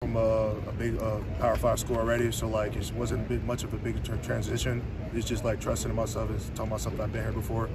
From a big Power 5 school already, so like it wasn't much of a big transition. It's just like trusting in myself and telling myself that I've been here before,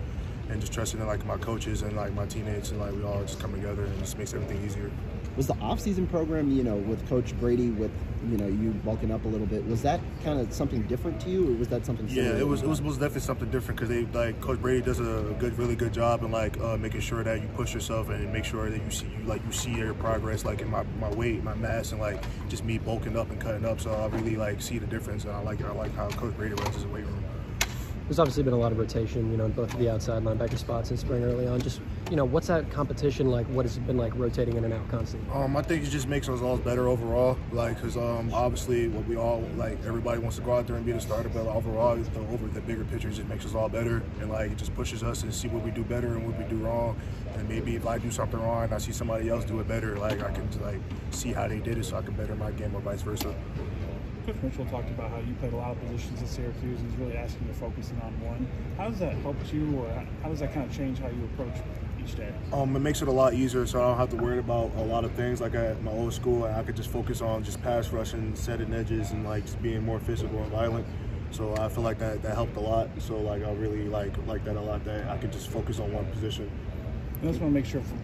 and just trusting in like my coaches and like my teammates, and like we all just come together and it just makes everything easier. Was the offseason program, with Coach Brady, with you bulking up a little bit, was that kind of something different to you, or was that something similar? Yeah, it was definitely something different because Coach Brady does a really good job in like making sure that you push yourself and make sure that you see your progress, like in my weight, my mass, and like just me bulking up and cutting up. So I really like see the difference, and I like how Coach Brady runs his weight room. There's obviously been a lot of rotation, in both of the outside linebacker spots in spring early on. Just, what's that competition like? What has it been like rotating in and out constantly? I think it just makes us all better overall. Like, because obviously, what we all like, everybody wants to go out there and be the starter, but overall, over the bigger picture, it just makes us all better, and like it just pushes us and see what we do better and what we do wrong. And maybe if I do something wrong and I see somebody else do it better, like I can like see how they did it, so I can better my game or vice versa. Coach Mitchell talked about how you played a lot of positions at Syracuse and he's really asking you to focus in on one. How does that help you, or how does that kind of change how you approach each day? It makes it a lot easier, so I don't have to worry about a lot of things. Like at my old school, I could just focus on just pass rushing, setting edges, and like just being more physical and violent. So I feel like that helped a lot. So like I really like that a lot, that I could just focus on one position. I just want to make sure, from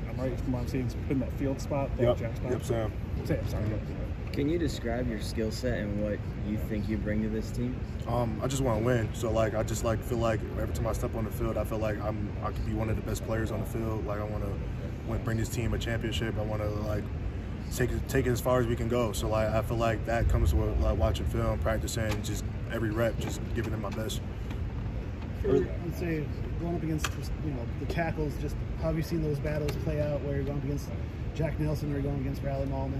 what I'm seeing, it's been that field spot, that jack spot. Yep, Sam. Sorry. Can you describe your skill set and what you think you bring to this team? I just want to win. So like I just like feel like every time I step on the field, I feel like I could be one of the best players on the field. Like I want to bring this team a championship. I want to like take it as far as we can go. So like I feel like that comes with like watching film, practicing, just every rep, just giving it my best. Let's say going up against the tackles, just how have you seen those battles play out where you're going up against Jack Nelson or you're going against Riley Mallman,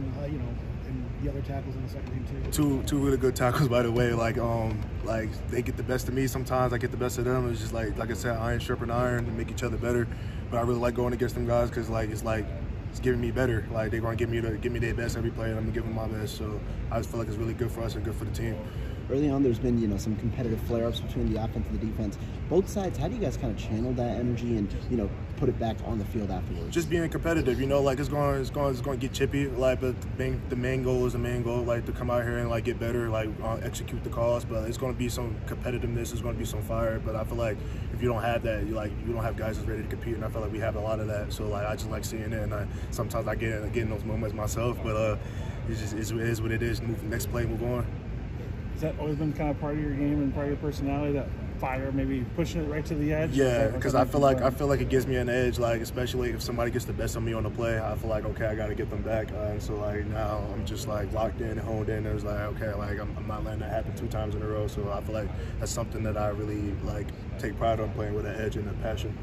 and the other tackles in the second team too? Two really good tackles, by the way. Like they get the best of me sometimes, I get the best of them. It's just like I said, iron sharpen iron to make each other better. But I really like going against them guys because it's giving me better. Like they're gonna give me their best every play, and I'm gonna give them my best. So I just feel like it's really good for us and good for the team. Early on, there's been some competitive flare-ups between the offense and the defense. Both sides, how do you guys kind of channel that energy and put it back on the field afterwards? Just being competitive, like it's going to get chippy. Like, but the main goal is the main goal, like to come out here and like get better, like execute the calls. But it's going to be some competitiveness. It's going to be some fire. But I feel like if you don't have that, you don't have guys that's ready to compete. And I feel like we have a lot of that. So like I just like seeing it, and sometimes I get in those moments myself. But it is what it is. Move next play, move on. Has that always been kind of part of your game and part of your personality, that fire, maybe pushing it right to the edge? Yeah, because I feel like it gives me an edge, like especially if somebody gets the best of me on the play, I feel like, okay, I got to get them back. And so like now I'm just like locked in and honed in. It was like, okay, like I'm not letting that happen 2 times in a row. So I feel like that's something that I really like take pride on, playing with an edge and a passion.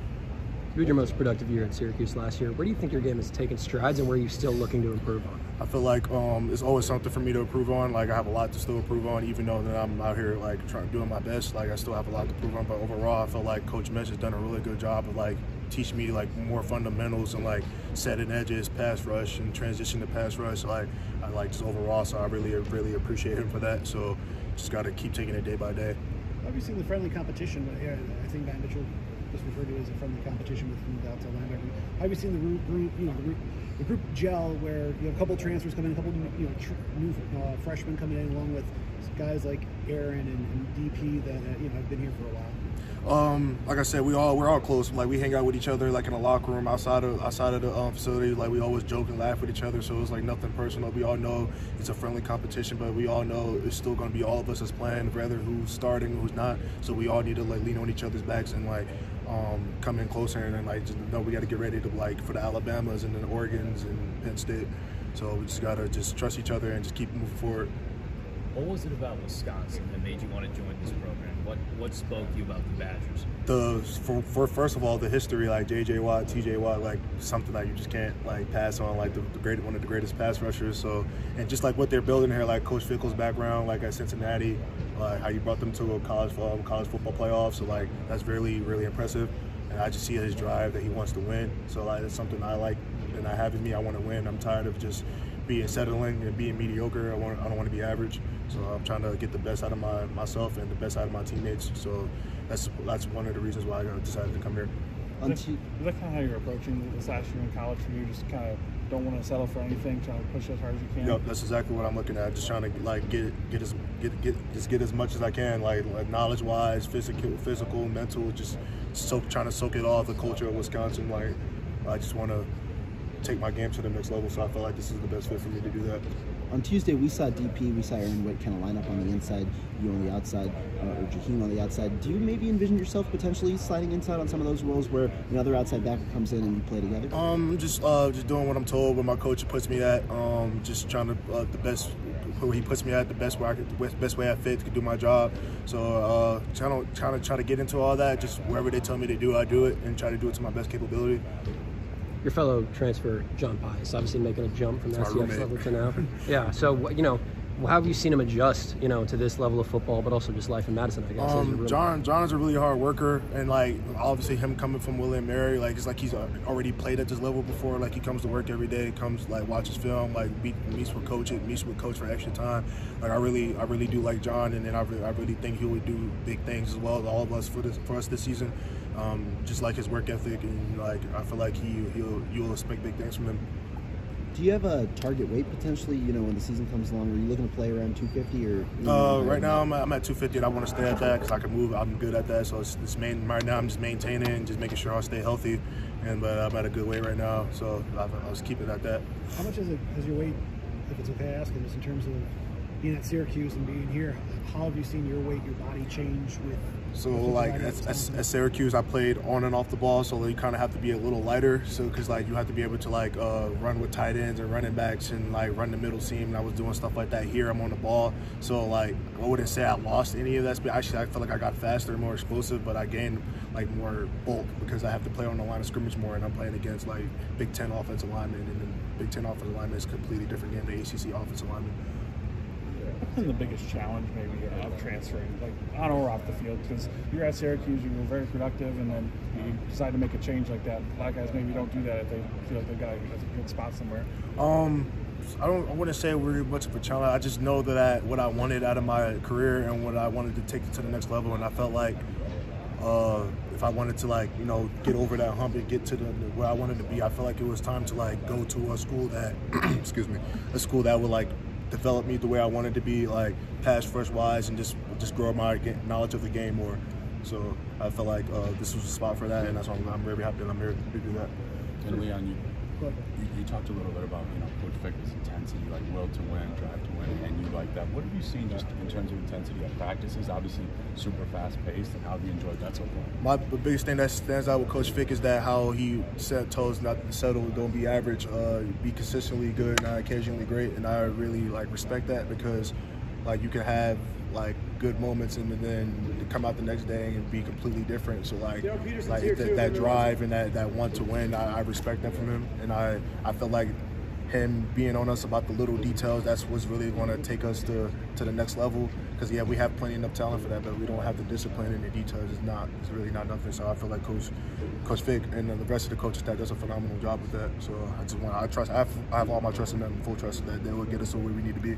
You had your most productive year at Syracuse last year. Where do you think your game has taken strides, and where are you still looking to improve on? I feel like it's always something for me to improve on. Like I have a lot to still improve on, even though that I'm out here like doing my best. Like I still have a lot to improve on. But overall, I feel like Coach Mitch has done a really good job of like teaching me like more fundamentals and like setting edges, pass rush, and transition to pass rush. Like I like just overall. So I really appreciate him for that. So just got to keep taking it day by day. Have you seen the friendly competition? I think Matt Mitchell just referred to it as a friendly competition with the outside linebacker. Have you seen the group gel where you have a couple transfers coming in, a couple new freshmen coming in, along with guys like Aaron and DP that have been here for a while? Like I said, we're all close. Like we hang out with each other like in the locker room outside of the facility. Like we always joke and laugh with each other. So it's like nothing personal. We all know it's a friendly competition, but we all know it's still going to be all of us as playing, rather who's starting, who's not. So we all need to like lean on each other's backs and like come in closer, and then like just know we got to get ready to like for the Alabamas and the Oregons and Penn State. So we just gotta just trust each other and just keep moving forward. What was it about Wisconsin that made you want to join this program? What spoke to you about the Badgers? First of all, the history, like J.J. Watt, T.J. Watt, like something that you just can't like pass on, like one of the greatest pass rushers. So, and just like what they're building here, like Coach Fickell's background, like at Cincinnati, like how you brought them to a college football playoff. So like that's really impressive. And I just see his drive that he wants to win. So like it's something I like and I have in me. I want to win. I'm tired of just settling and being mediocre. I don't want to be average. So I'm trying to get the best out of myself and the best out of my teammates. So that's one of the reasons why I decided to come here. Is that kind of how you're approaching this last year in college for you? Just kind of don't want to settle for anything, trying to push as hard as you can? Yep, that's exactly what I'm looking at. Just trying to like get as much as I can, like knowledge-wise, physical, mental. Just trying to soak it all, the culture of Wisconsin. Like I just want to take my game to the next level. So I feel like this is the best fit for me to do that. On Tuesday, we saw DP, we saw Aaron Witt kind of line up on the inside, you on the outside, or Jaheim on the outside. Do you maybe envision yourself potentially sliding inside on some of those roles where another outside backer comes in and you play together? Just doing what I'm told, where my coach puts me at. Just trying to the best where he puts me at, the best way I fit to do my job. So trying to get into all that. Just wherever they tell me to do, I do it, and try to do it to my best capability. Your fellow transfer, John Pius, obviously making a jump from the SCF level to now. Yeah, so, you know, how have you seen him adjust, you know, to this level of football, but also just life in Madison, I guess? John is a really hard worker, and, like, obviously him coming from William & Mary, like, it's like he's already played at this level before. Like, he comes to work every day, comes, like, watches film, like, meets with coach for extra time. Like, I really do like John, and then I really think he would do big things as well, all of us, for us this season. Just like his work ethic, and like I feel like you'll expect big things from him. Do you have a target weight potentially? You know, when the season comes along, are you looking to play around 250 or? Right now I'm at 250, and I want to stay at that because I can move. I'm good at that, so right now I'm just maintaining and just making sure I stay healthy. But I'm at a good weight right now, so I'll just keep it at that. How much has your weight, if it's okay asking, just in terms of being at Syracuse and being here? How have you seen your weight, your body change with? So like at Syracuse, I played on and off the ball, so you kind of have to be a little lighter. So because like you have to be able to like run with tight ends and running backs and like run the middle seam. And I was doing stuff like that here. I'm on the ball, so like I wouldn't say I lost any of that speed. Actually, I feel like I got faster, more explosive, but I gained like more bulk because I have to play on the line of scrimmage more, and I'm playing against like Big Ten offensive linemen, and then Big Ten offensive linemen is a completely different game than ACC offensive linemen. What's been the biggest challenge maybe of transferring, like on or off the field? Because you're at Syracuse, you were very productive, and then you decide to make a change like that. A lot of guys maybe don't do that if they feel like they've got a good spot somewhere. I wouldn't say we're much of a challenge. I just know that what I wanted out of my career and what I wanted to take it to the next level, and I felt like if I wanted to like, you know, get over that hump and get to where I wanted to be, I felt like it was time to like go to a school that excuse me, a school that would like develop me the way I wanted to be, like pass rush wise, and just grow my knowledge of the game more. So I felt like this was a spot for that, and that's why I'm very happy that I'm here to do that. And Leon, you talked a little bit about, you know, Coach Fick's intensity, like will to win, drive to win, and you like that. What have you seen just in terms of intensity at practices? Obviously super fast paced, and how have you enjoyed that so far? The biggest thing that stands out with Coach Fick is that how he told us not to settle, don't be average, be consistently good, not occasionally great, and I really like respect that because like you can have like good moments and then come out the next day and be completely different. So like that drive and that want to win, I respect that from him, and I felt like him being on us about the little details, that's what's really going to take us to the next level. Because yeah, we have plenty enough talent for that, but we don't have the discipline and the details. It's really not nothing. So I feel like Coach Fick and the rest of the coaching staff does a phenomenal job with that. So I have all my trust in them, full trust that they will get us to where we need to be.